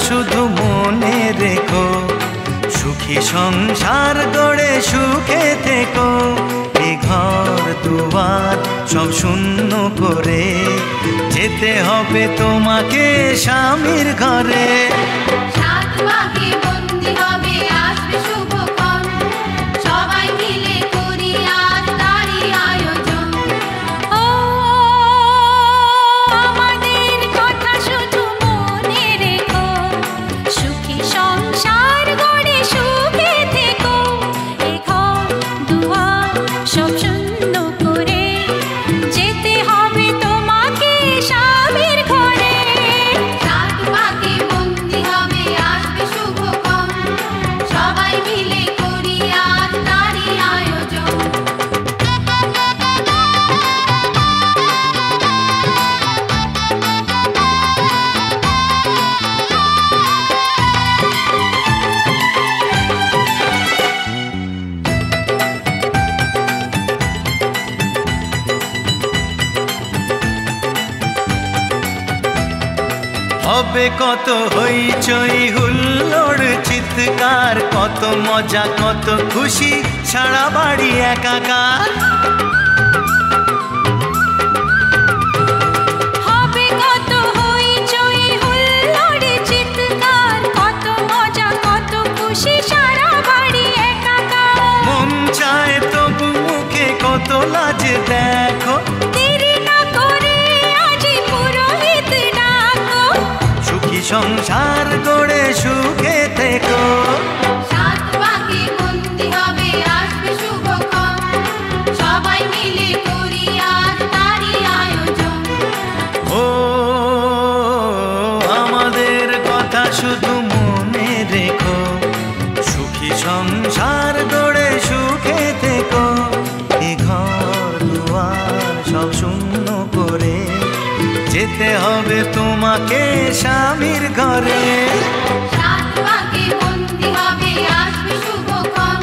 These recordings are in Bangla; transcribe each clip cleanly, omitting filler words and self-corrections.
শুধু মনে রেখো, সুখী সংসার গড়ে সুখে থেকো। এ ঘর দুয়ার সব শূন্য করে যেতে হবে তোমাকে স্বামীর ঘরে। সাত পাকে বন্দি হবে আসবে শুভক্ষণ, সবাই মিলে করি আজ তারই আয়োজন। ও আমাদের কথা শুধু মনে রেখো, সুখী সংসার গড়ে সুখে থেকো। এ ঘর দুয়ার সব শূন্য করে যেতে হবে তোমাকে স্বামীর ঘরে। সাত পাকে বন্দি হবে আসবে শুভক্ষণ, সবাই মিলে করি আজ তারই আয়োজন। হবে কত হইচই হুল্লোড় চিৎকার, কত মজা কত খুশি সারা বাড়ি একাকার। হবে কত হইচই হুল্লোড় চিৎকার, কত মজা কত খুশি সারা বাড়ি একাকার। মন চায় তবু মুখে কত লাজ দেখো, দেরি না করে আজই পুরোহিত ডাকো। সুখী সংসার গড়ে সুখে থেকো। সাত পাকে বন্দি হবে আসবে শুভক্ষণ, সবাই মিলে করি আজ তারই আয়োজন। ও আমাদের কথা শুধু মনে রেখো, সুখী সংসার গড়ে সুখে থেকো। এ ঘর দুয়ার সব শূন্য করে যেতে হবে তোমাকে স্বামীর ঘরে। সাত পাকে বন্দি হবে আসবে শুভক্ষণ,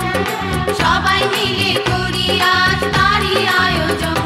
সবাই মিলে করি আজ তারই আয়োজন।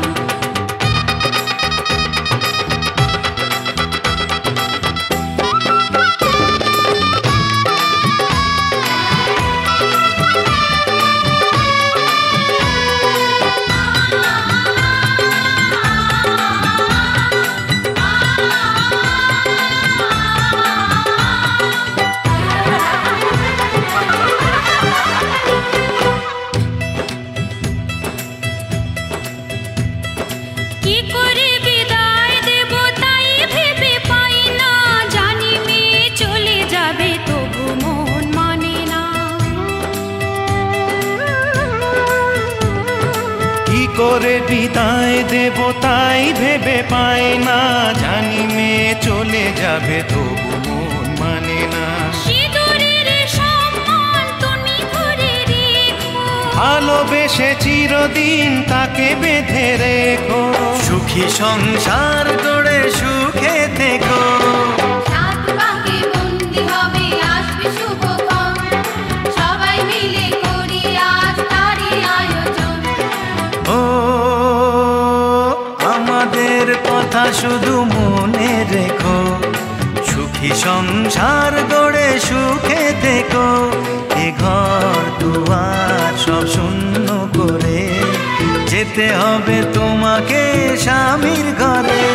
কি করে বিদায় দেব তাই ভেবে পাই না, জানি মেয়ে চলে যাবে তবু মন মানে না। কি করে বিদায় দেব তাই ভেবে পাই না, জানি মেয়ে চলে যাবে তবু মন মানে না। সিঁদুরের সম্মান তুমি ধরে রেখো, ভালোবেসে চিরদিন তাকে বেঁধে রেখো, সুখী সংসার গড়ে সুখে থেকো। সাত পাকে বন্দি হবে আসবে শুভক্ষণ, সবাই মিলে করি আজ তারই আয়োজন। ও আমাদের কথা শুধু মনে রেখো, সুখী সংসার গড়ে সুখে থেকো। এ ঘর দুয়ার সব শূন্য করে যেতে হবে তোমাকে স্বামীর ঘরে।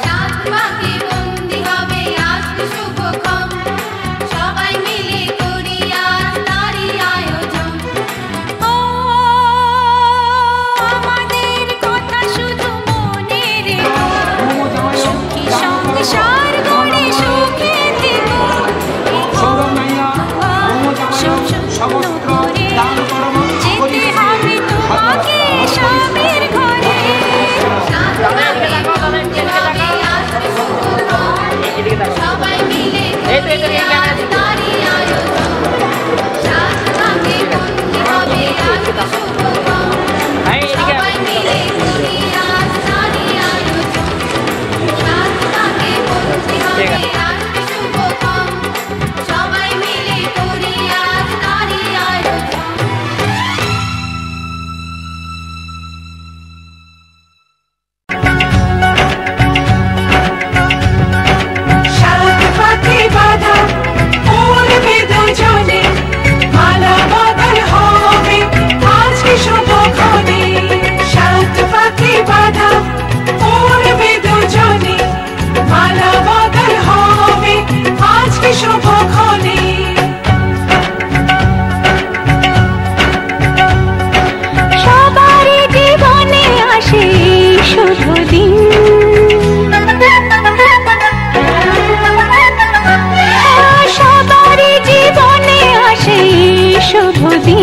সাত পাকে বন্দি হবে আসবে শুভক্ষণ, সবাই মিলে করি আজ তারই আয়োজন। ও আমাদের কথা শুধু মনে রেখো, সুখী সংসার গড়ে সুখে থেকো। সব শূন্য করে যেতে হবে তোমাকে স্বামীর ঘরে। সাত পাকে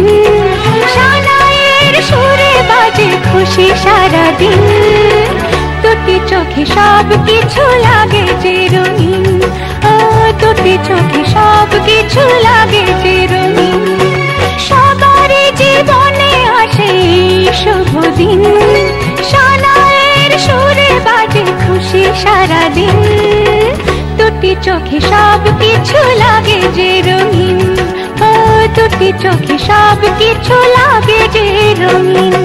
চিরদিন, সানাইয়ের সুরে বাজে খুশি সারাদিন, দুটি চোখে সব কিছু লাগে যে রঙিন, ও দুটি চোখে সব কিছু লাগে যে রঙিন। সবারই জীবনে আসে এই শুভ দিন, সানাইয়ের সুরে বাজে খুশি সারাদিন, দুটি চোখে সব কিছু লাগে যে রঙিন, ও দুটি চোখে সব কিছু লাগে যে রঙিন।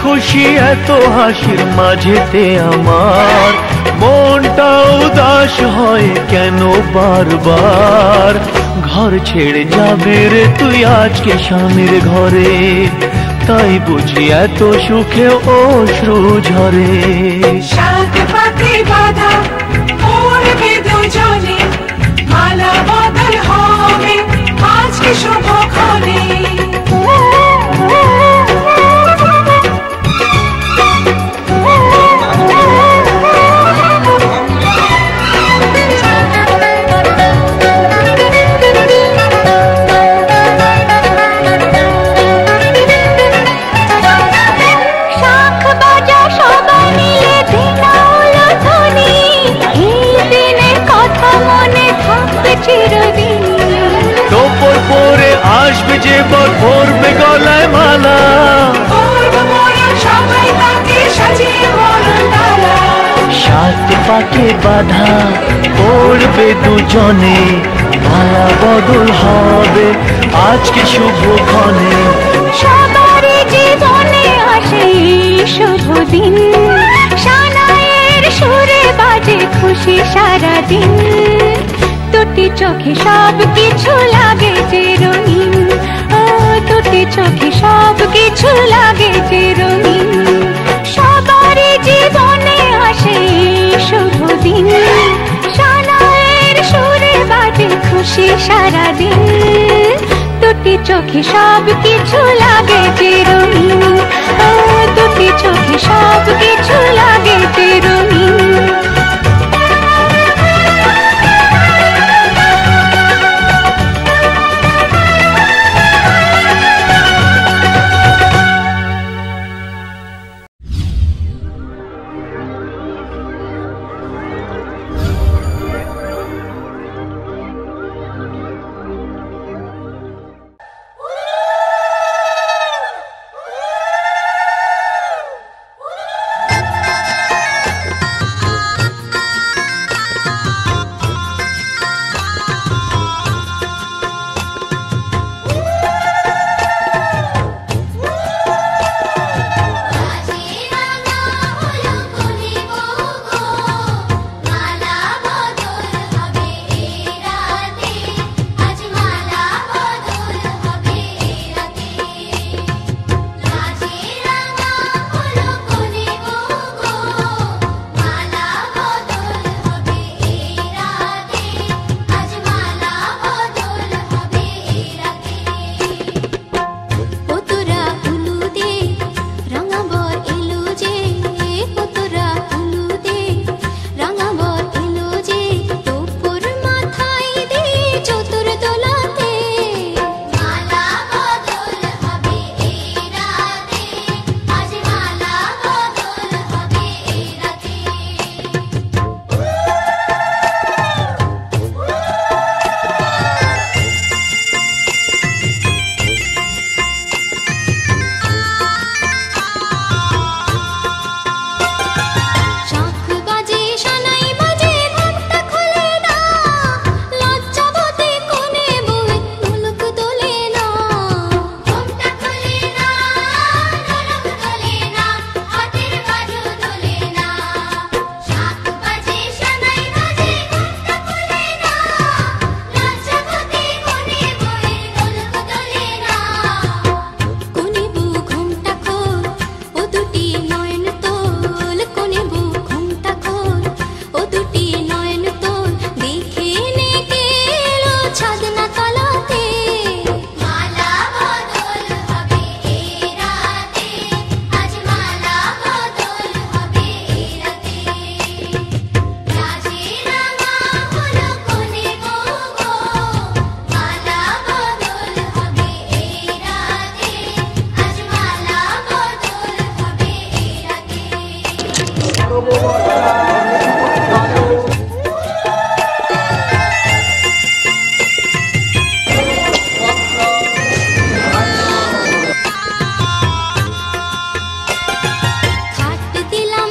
খুশি এত হাসির মাঝেতে আমার মনটা উদাস হয় কেন বারবার, ঘর ছেড়ে যাবে রে তুই আজকে স্বামীর ঘরে, তাই বুঝি এত সুখে অশ্রু ঝরে। সাত পাতে বাঁধা পড়বে দুজনে, মালা বদল হবে আজকে শুভক্ষণে। তোপর পরে আসবে যে বর পরবে গলায় মালা, সবাই তাকে সাজিয়ে বরণডালা। সাত পাকে বাঁধা পড়বে দুজনে, মালা বদল হবে আজকে শুভক্ষণে। সবারই জীবনে আসে এই শুভ দিন, সানাইয়ের সুরে বাজে খুশি সারাদিন, দুটি চোখে সব কিছু লাগে যে রঙিন, ও দুটি চোখে সব কিছু লাগে যে রঙিন। সবারই জীবনে আসে এই শুভ দিন, সানাইয়ের সুরে বাজে খুশি সারাদিন, দুটি চোখে সব কিছু লাগে যে রঙিন, ও দুটি চোখে সব কিছু লাগে যে রঙিন। দিলাম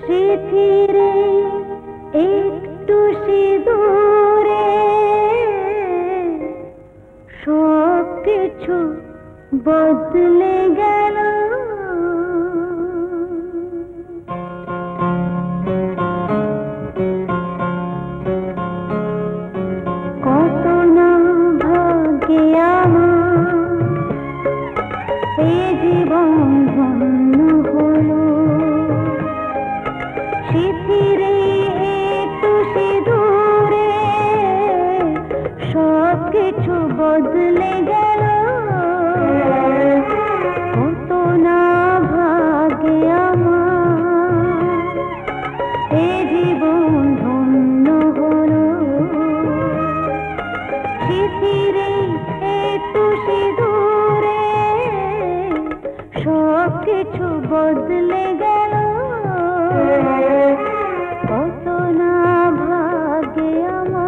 স্মৃতিরে একটু সিঁদুরে সব কিছু বদলে গেল। কত না ভাগ্যে আমার এ জীবন ধন্য হলো। স্মৃতিরে একটু সিঁদুরে সব কিছু বদলে গেল। কত না ভাগ্যে আমার এ জীবন ধন্য হলো। স্মৃতিরে একটু সিঁদুরে সব কিছু বদলে গেল। কত না ভাগ্যে আমার।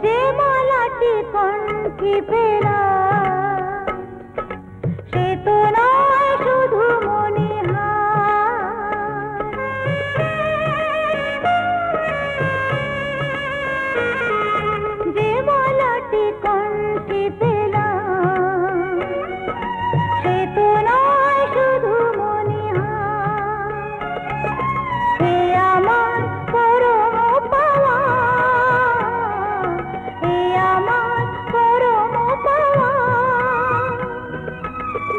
যে মালাটি কণ্ঠে পেলাম সে তো নয় শুধু মণিহার। যে মালাটি কণ্ঠে পেলাম সে তো নয় শুধু মণিহার। এ আমার পরম পাওয়া, এ আমার পরম পাওয়া,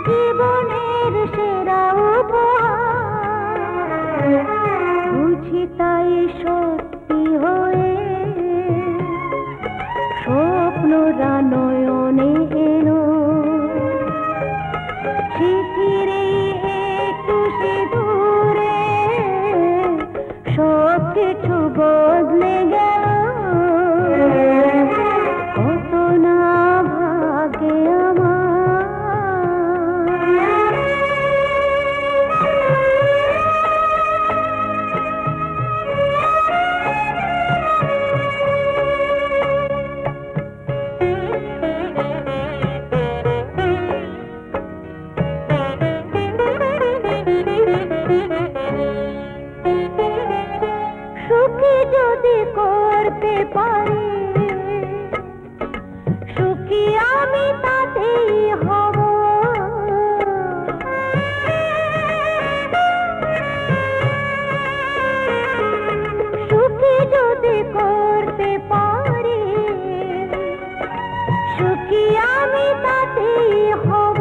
জীবনের সেরা উপহার। বুঝি তাই সত্যি হয়ে স্বপ্নরা নয়নে এলো। স্মৃতিরে একটু সিঁদুরে সব কিছু বদলে গেল। কত না ভাগ্যে আমার। সুখী যদি করতে পারি সুখী আমি তাতেই হব। সুখী যদি করতে পারি সুখী আমি তাতেই হব।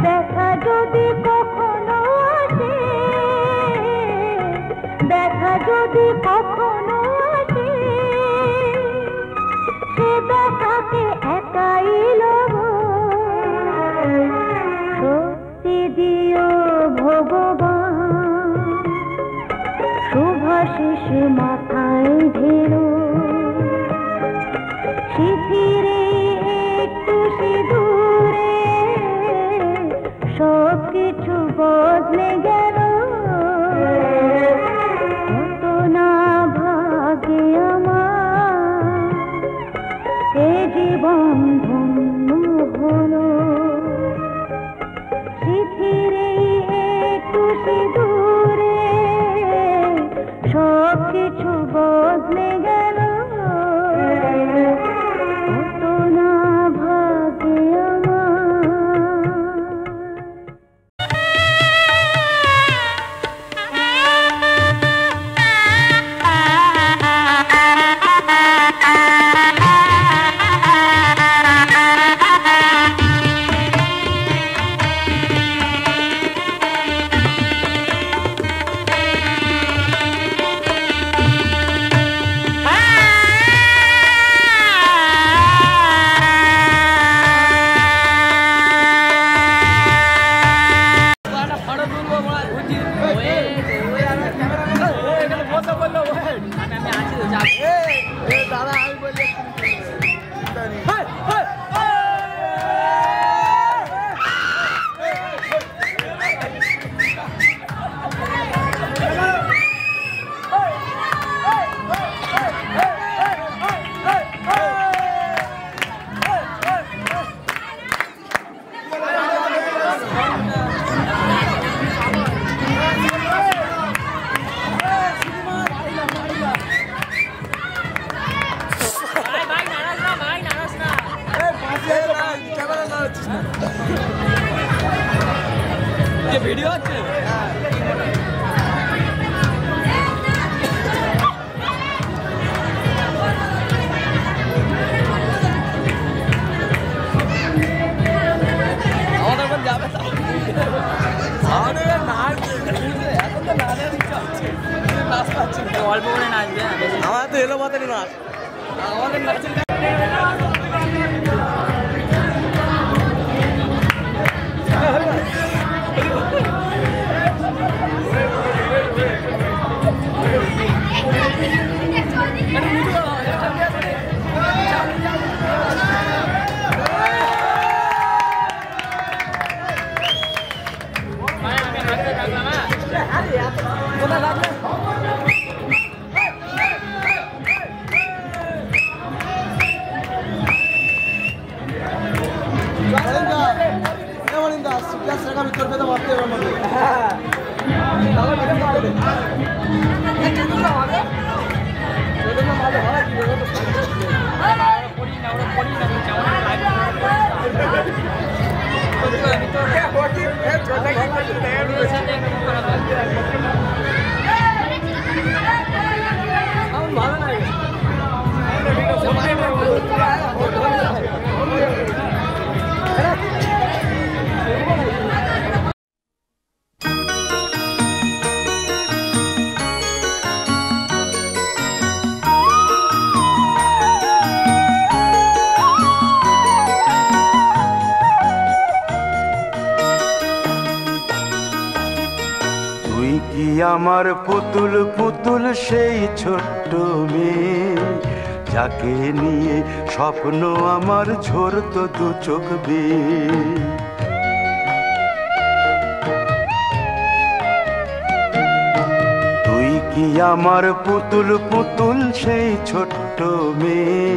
দেখা যদি কখনো আসে, দেখা যদি কখনো আসে, সে দেখাকে একাই লব। শক্তি দিও ভগবান, শুভাশিস মাথায় ঢেলো। স্মৃতিরে একটু সিঁদুরে সব কিছু বদলে গেল। কত না ভাগ্যে আমার এ জীবন ধন্য হলো। স্মৃতিরে একটু সিঁদুরে সব কিছু বদলে গেল। কত না ভাগ্যে আমার। অল্প করে নাচবে। আমার তো এলো মাথায় নাচ আমাদের নাচের আমার পুতুল পুতুল সেই ছোট্ট মেয়ে যাকে নিয়ে স্বপ্ন আমার ঝরতো দু চোখ বেয়ে। তুই কি আমার পুতুল পুতুল সেই ছোট্ট মেয়ে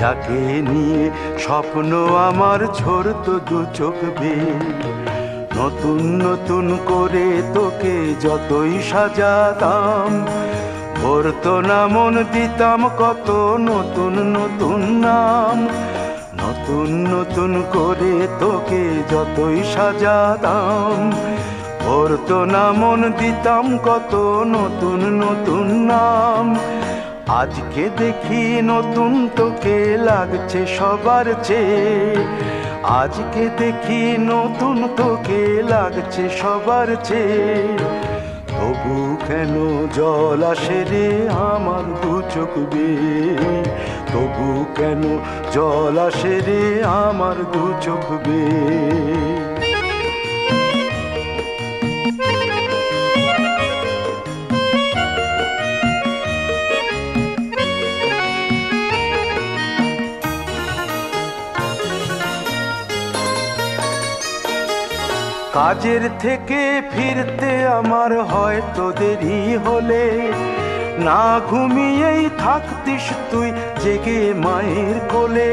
যাকে নিয়ে স্বপ্ন আমার ঝরতো দু চোখ বেয়ে। নতুন নতুন করে তোকে যতই সাজাতাম ভরতো না মন দিতাম কত নতুন নতুন নাম। নতুন নতুন করে তোকে যতই সাজাতাম ভরতো না মন দিতাম কত নতুন নতুন নাম। আজকে দেখি নতুন তোকে লাগছে সবার চেয়ে। আজকে দেখি নতুন তোকে লাগছে সবার চেয়ে। তবু কেন জল আসে রে আমার দু চোখ বেয়ে। তবু কেন জল আসে রে আমার দু চোখ বেয়ে। কাজের থেকে ফিরতে আমার হয়তো দেরি হলে না ঘুমিয়েই থাকতিস তুই জেগে মায়ের কোলে।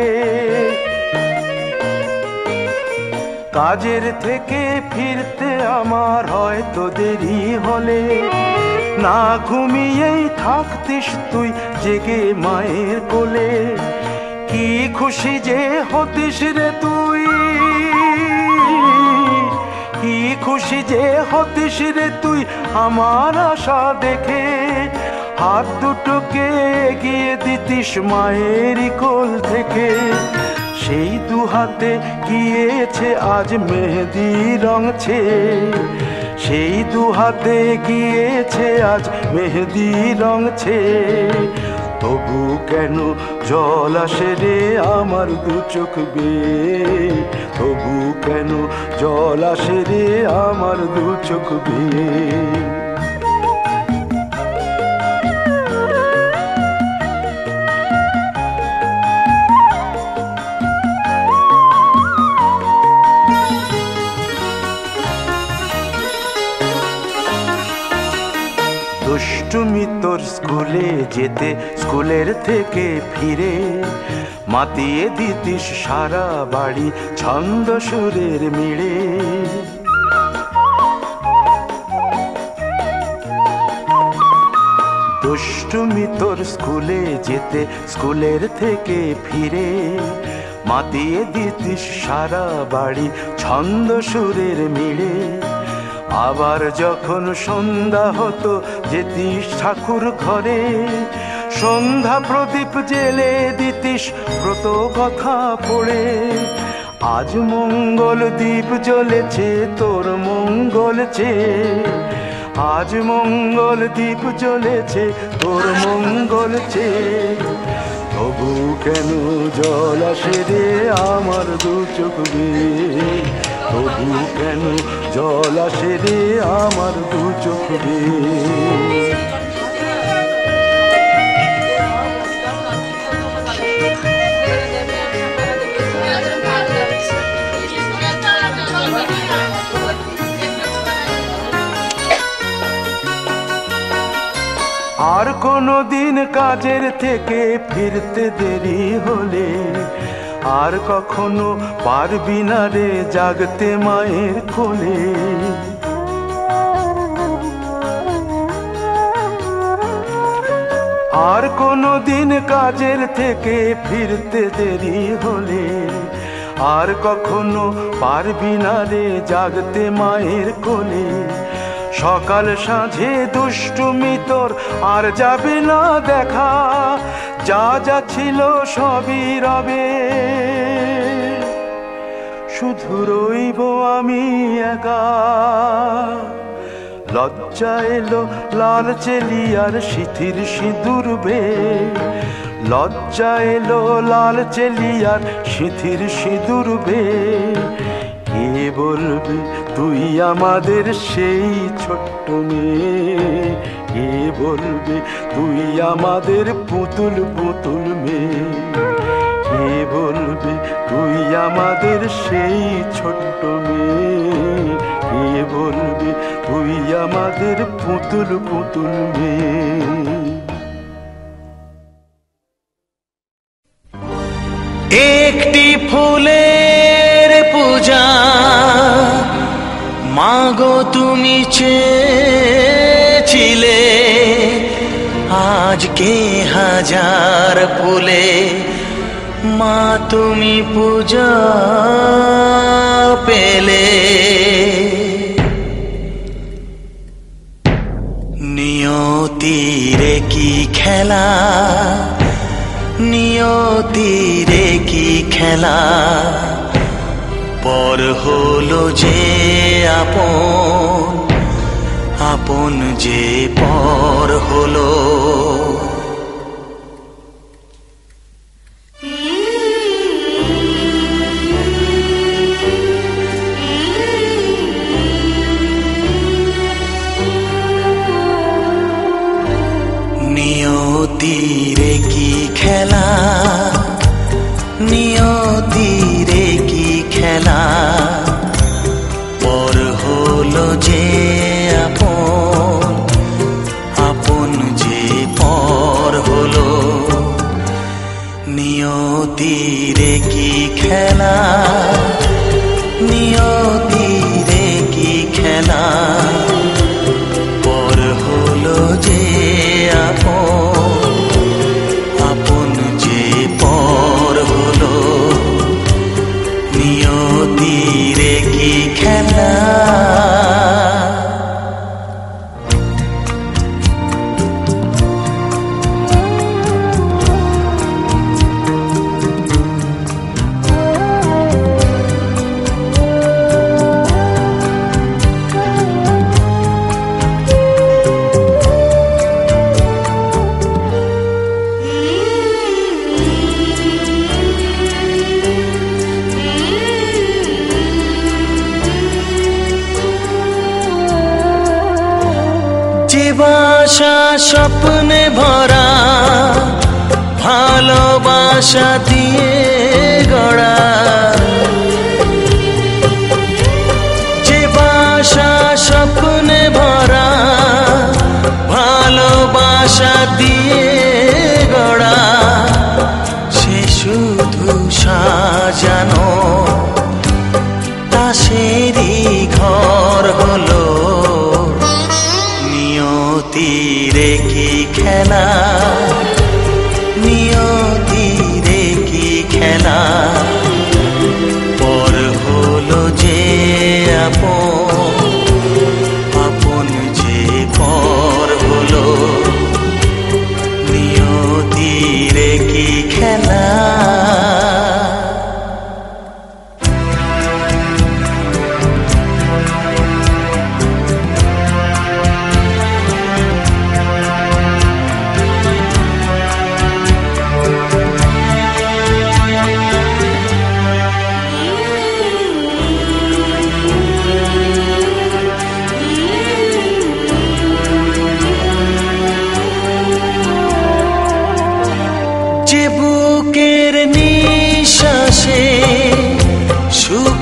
কাজের থেকে ফিরতে আমার হয়তো দেরি হলে না ঘুমিয়েই থাকতিস তুই জেগে মায়ের কোলে। কি খুশি যে হতিস রে তুই, কি খুশি যে হতিস রে তুই আমার আশা দেখে। হাত দুটোকে এগিয়ে দিতিস মায়েরই কোল থেকে। সেই দু হাতে গিয়েছে আজ মেহেদি রং ছেয়ে। সেই দু হাতে গিয়েছে আজ মেহেদি রং ছেয়ে। তবু কেন জল আসে রে আমার দু চোখ বেয়ে। তবু কেন জল আসে রে আমার দু চোখ বেয়ে। দুষ্টুমি তোর স্কুলে যেতে স্কুলের থেকে ফিরে মাতিয়ে দিতিস সারা বাড়ি ছন্দ সুরের মিড়ে। দুষ্টুমি তোর স্কুলে যেতে স্কুলের থেকে ফিরে মাতিয়ে দিতিস সারা বাড়ি ছন্দ সুরের মিড়ে। আবার যখন সন্ধ্যা হতো যেতিস ঠাকুর ঘরে। সন্ধ্যা প্রদীপ জেলে দিতিস ব্রত কথা পড়ে। আজ মঙ্গল দ্বীপ জ্বলেছে তোর মঙ্গল চেয়ে। আজ মঙ্গল দ্বীপ জ্বলেছে তোর মঙ্গল চেয়ে, তবু কেন জল আসে রে আমার দু চোখ বেয়ে, তবু কেন জল আসে রে আমার দু চোখ বেয়ে। আর কোনো দিন কাজের থেকে ফিরতে দেরি হলে, আর কখনো পারবি না রে জাগতে মায়ের কোলে। আর কোনো দিন কাজের থেকে ফিরতে দেরি হলে, আর কখনো পারবি না রে জাগতে মায়ের কোলে। সকাল সাঁঝে দুষ্টুমি তোর আর যাবে না দেখা, যা যা ছিল সবই রবে, শুধু রইব আমি একা। লজ্জা এলো লাল চেলিয়ার সিথির সিঁদুর বে, লজ্জা এলো লাল চেলিয়ার সিথির সিঁদুর বে। কে বলবি তুই আমাদের সেই ছোট্ট মেয়ে, কে বলবি তুই আমাদের পুতুল পুতুল মেয়ে, কে বলবি তুই আমাদের সেই ছোট্ট মেয়ে, কে বলবি তুই আমাদের পুতুল পুতুল মেয়ে। একটি ফুলের পূজা মাগো তুমি চেয়েছিলে, আজকে হাজার ফুলে মা তুমি পূজা পেলে। নিয়তির কি খেলা, নিয়তির কি খেলা, পর হলো যে আপন, আপন যে পর হলো। নিয়তিরে কি খেলা, নিয়তিরে কি খেলা, পর হলো যে আপন, আপন যে পর হলো। নিয়তিরে কি খেলা, নিয়তিরে কি খেলা, পর হলো যে আপন, আপন যে পর হলো। নিয়তিরে কি খেলা। বাসা স্বপ্নে ভরা, ভালোবাসা দিয়ে গড়া, যে বাসা স্বপ্নে ভরা, ভালোবাসা দিয়ে গড়া, সে শুধু সাজানো তাসেরই ঘর হলো। নিয়তিরে কি খেলা, নিয়তিরে কি খেলা, পর হলো যে আপন, আপন যে পর হলো।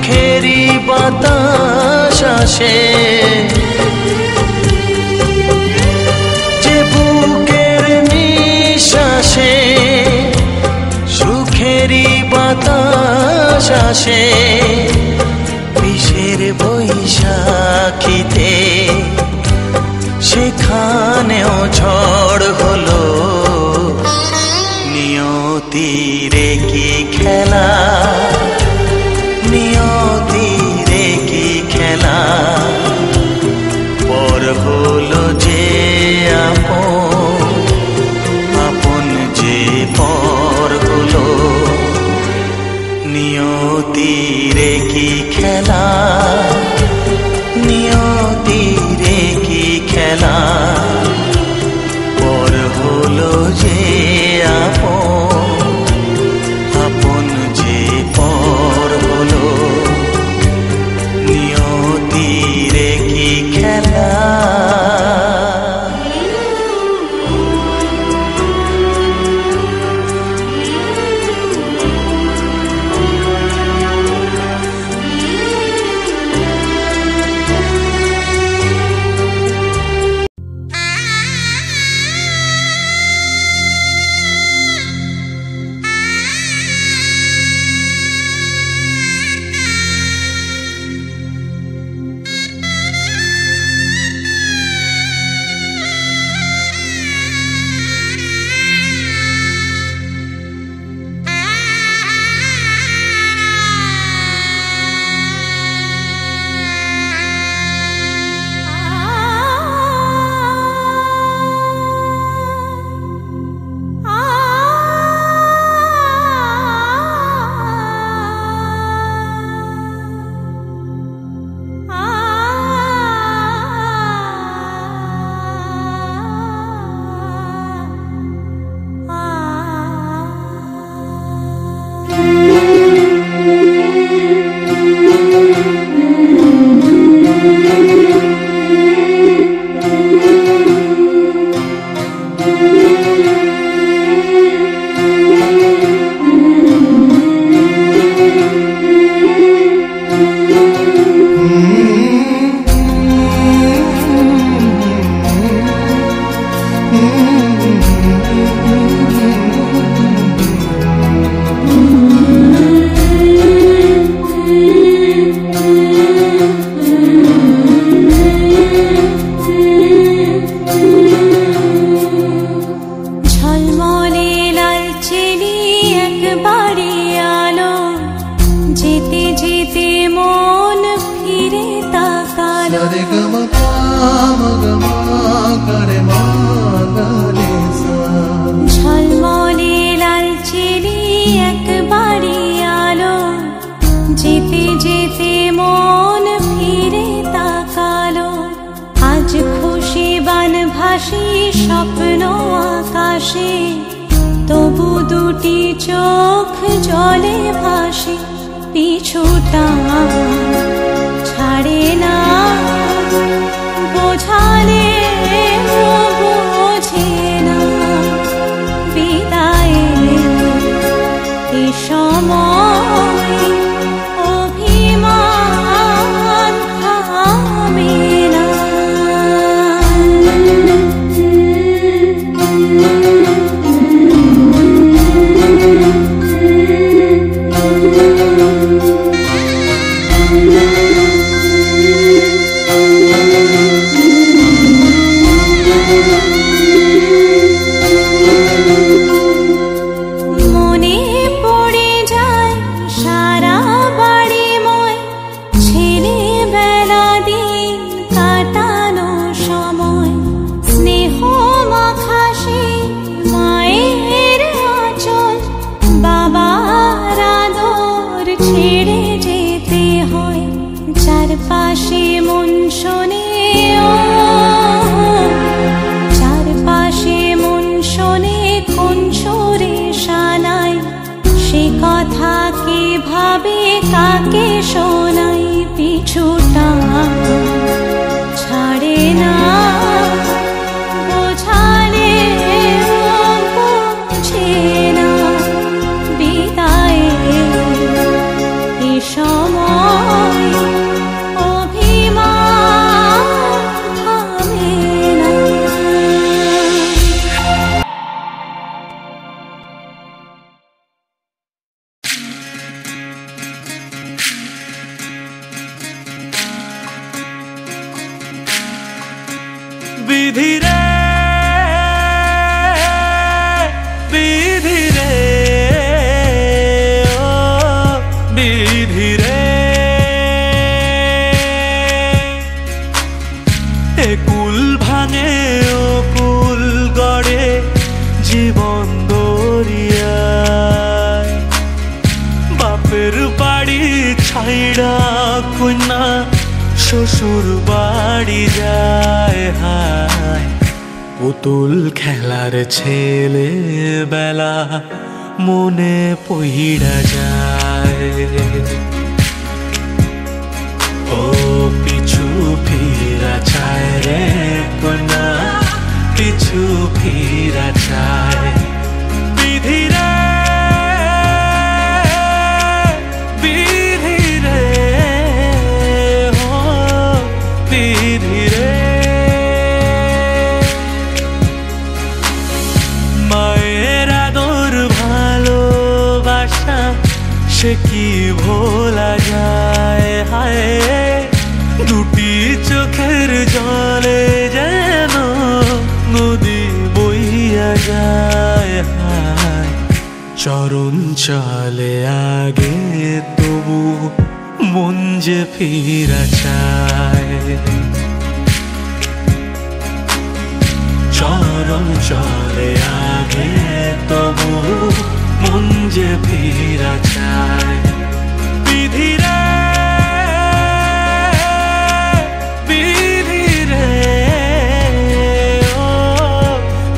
সুখেরই বাতাস আসে, যে বুকের নিঃশ্বাসে সুখেরই বাতাস আসে। বিষের বৈশাখীতে সেখানেও ঝড় হলো, নিয়তির কি খেলা, নিয়তির কি খেলা। পর হলো যে আপন, আপন যে পর হলো, নিয়তির কি খেলা, নিয়তির কি খেলা। পর হলো যে আপন, আপন যে পর হলো, নিয়তির কি খেলা। ঝলমলে লালচেলি একবারে আলো, যেতে যেতে মন ফিরে তাকালো। আজ খুশি বানভাসী স্বপ্ন আকাশে, তবু দুটি চোখ জলে ভাসে। পিছুটা ছাড়ে না, বোঝালে বোঝে না। বিদায়ের এ সময় অভিমান থামে না। মনে পড়ে যায় সারা বাড়িময়, ছেলেবেলা দিন কাটানো সময়। স্নেহ মাখাসে মায়ের আঁচল, বাবার আদর ছেড়ে যেতে হয়। চারপাশে মন শোনে, চারপাশে মন শোনে কোন সুরে শানাই। সে কথা কে ভাবে কাকে শোনাই। পিছুটা ছাড়ে না, বোঝালে বোঝে না। বিদায়ের এ সময় জীবন দরিয়ায় বাপের বাড়ি ছাইড়া কন্যা শ্বশুর বাড়ি যায় হায় পুতুল খেলার ছেলে বেলা মনে পইড়া যায় ও পিছু ফিরা চায় রে কন্যা পিছু ফিরা চায় বিধি রে বিধি রে ও বিধি রে মায়ের আদর ভালোবাসা সে কি ভোলা যায় হায় দুটি চোখের জলে যেন নদী বইয়া যায় হায় চরণ চলে আগে তবু মন যে ফিরা চায় চরণ চলে আগে তবু মন যে ফিরা চায় বিধি রে বিধি রে ও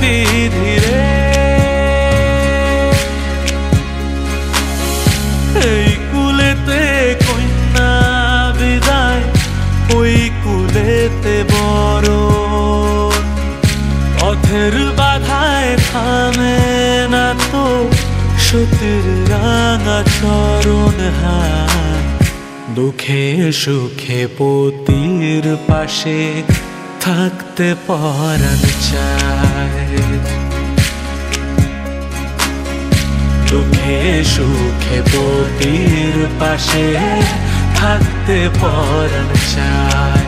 বিধি রে এই কুলেতে কন্যা বিদায় ওই কুলেতে বড় পথের বাধায় থামে না তো সতীর রাঙা চরণ হায় দুঃখে সুখে পতির পাশে থাকতে পরাণ চায় দুঃখে সুখে পতির পাশে থাকতে পরাণ চায়